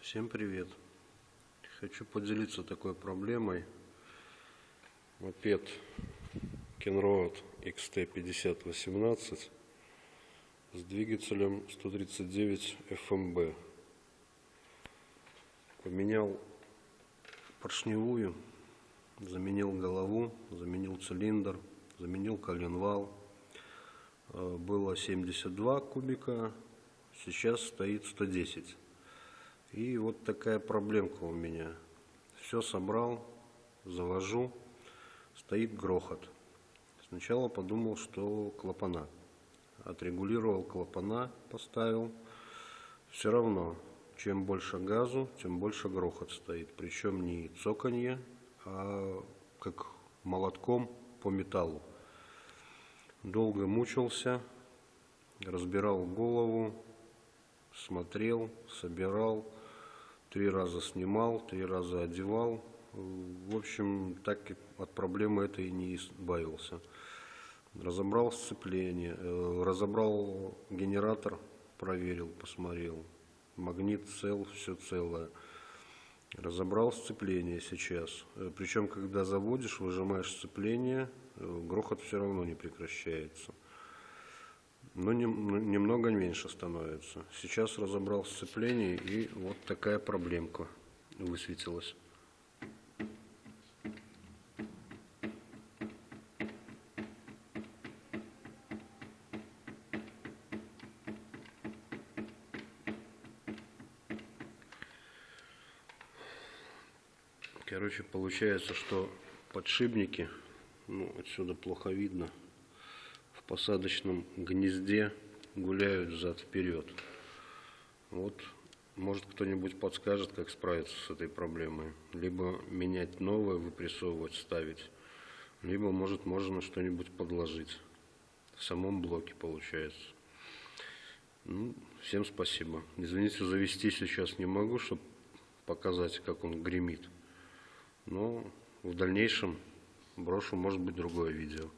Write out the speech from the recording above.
Всем привет! Хочу поделиться такой проблемой. Мопед Kenroad XT5018 с двигателем 139 FMB. Поменял поршневую, заменил голову, заменил цилиндр, заменил коленвал. Было 72 кубика, сейчас стоит 110. И вот такая проблемка у меня. Все собрал, завожу, стоит грохот. Сначала подумал, что клапана. Отрегулировал клапана, поставил. Все равно, чем больше газу, тем больше грохот стоит. Причем не цоканье, а как молотком по металлу. Долго мучился, разбирал голову, смотрел, собирал, 3 раза снимал, 3 раза одевал. В общем, так от проблемы этой не избавился. Разобрал сцепление, разобрал генератор, проверил, посмотрел. Магнит цел, все целое. Разобрал сцепление сейчас. Причем, когда заводишь, выжимаешь сцепление, грохот все равно не прекращается. Но немного меньше становится. Сейчас разобрал сцепление, и вот такая проблемка высветилась. Короче, получается, что подшипники, отсюда плохо видно, в посадочном гнезде гуляют взад-вперед. Вот, может, кто-нибудь подскажет, как справиться с этой проблемой. Либо менять новое, выпрессовывать, ставить, либо, может, можно что-нибудь подложить. В самом блоке получается. Всем спасибо. Извините, завести сейчас не могу, чтобы показать, как он гремит. Но в дальнейшем брошу, может быть, другое видео.